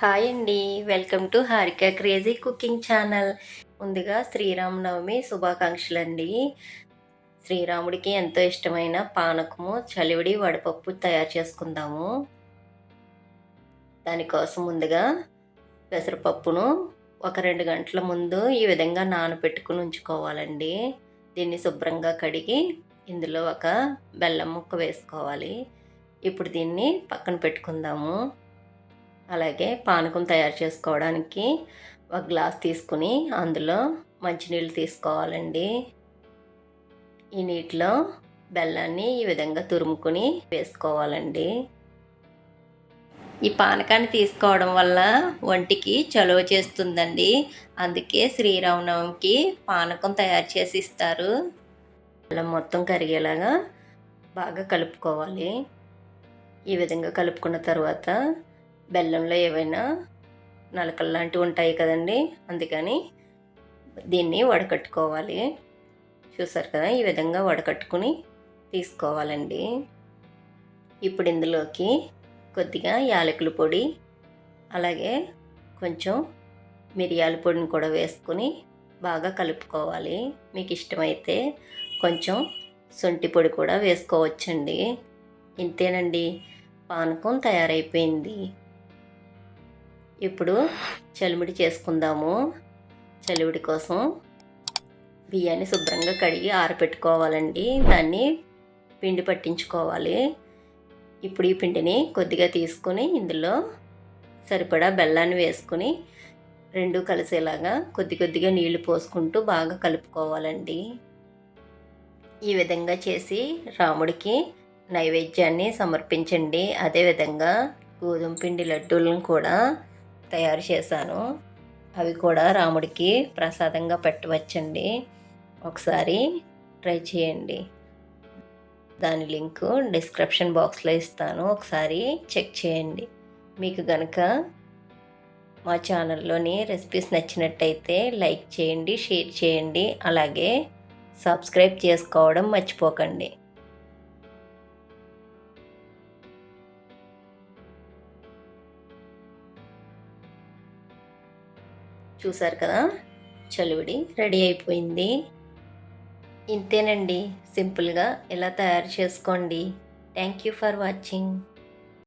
Hi అండి. Welcome to Harika crazy cooking channel. ముందుగా శ్రీరామనవమి శుభాకాంక్షలండి. శ్రీరాముడికి ఎంతో ఇష్టమైన పానకము, చలివిడి, వడపప్పు తయారు చేసుకుందాము. దానికోసం ముందుగా పెసరపప్పును ఒక 2 గంటల ముందు ఈ విధంగా నానబెట్టుకుని ఉంచుకోవాలండి. దీన్ని శుభ్రంగా కడిగి ఇందులో ఒక బెల్లం ముక్క వేసుకోవాలి. ఇప్పుడు దీన్ని పక్కన పెట్టుకుందాము. అలాగే పానకం తయారు చేసుకోవడానికి ఒక గ్లాస్ తీసుకుని అందులో మంచినీళ్ళు తీసుకోవాలండి. ఈ నీటిలో బెల్లాన్ని ఈ విధంగా తురుముకొని వేసుకోవాలండి. ఈ పానకాన్ని తీసుకోవడం వల్ల ఒంటికి చలువ చేస్తుందండి. అందుకే శ్రీరామనవమికి పానకం తయారు చేసి ఇస్తారు. బెల్లం మొత్తం కరిగేలాగా బాగా కలుపుకోవాలి. ఈ విధంగా కలుపుకున్న తర్వాత బెల్లంలో ఏవైనా నలకలు లాంటివి ఉంటాయి కదండి, అందుకని దీన్ని వడకట్టుకోవాలి. చూసారు కదా, ఈ విధంగా వడకట్టుకుని తీసుకోవాలండి. ఇప్పుడు ఇందులోకి కొద్దిగా యాలకుల పొడి, అలాగే కొంచెం మిరియాల పొడిని కూడా వేసుకుని బాగా కలుపుకోవాలి. మీకు ఇష్టమైతే కొంచెం శొంఠి పొడి కూడా వేసుకోవచ్చండి. ఇంతేనండి, పానకం తయారైపోయింది. ఇప్పుడు చలిమిడి చేసుకుందాము. చలివిడి కోసం బియ్యాన్ని శుభ్రంగా కడిగి ఆరబెట్టుకోవాలండి. దాన్ని పిండి పట్టించుకోవాలి. ఇప్పుడు ఈ పిండిని కొద్దిగా తీసుకొని ఇందులో సరిపడా బెల్లాన్ని వేసుకుని రెండు కలిసేలాగా కొద్ది కొద్దిగా నీళ్లు పోసుకుంటూ బాగా కలుపుకోవాలండి. ఈ విధంగా చేసి రాముడికి నైవేద్యాన్ని సమర్పించండి. అదేవిధంగా గోధుమ పిండి లడ్డూలను కూడా తయారు చేశాను. అవి కూడా రాముడికి ప్రసాదంగా పెట్టవచ్చండి. ఒకసారి ట్రై చేయండి. దాని లింకు డిస్క్రిప్షన్ బాక్స్లో ఇస్తాను, ఒకసారి చెక్ చేయండి. మీకు కనుక మా ఛానల్లోని రెసిపీస్ నచ్చినట్టయితే లైక్ చేయండి, షేర్ చేయండి, అలాగే సబ్స్క్రైబ్ చేసుకోవడం మర్చిపోకండి. చూసారు కదా, చలివిడి రెడీ అయిపోయింది. ఇంతేనండి, సింపుల్గా ఇలా తయారు చేసుకోండి. Thank you for watching.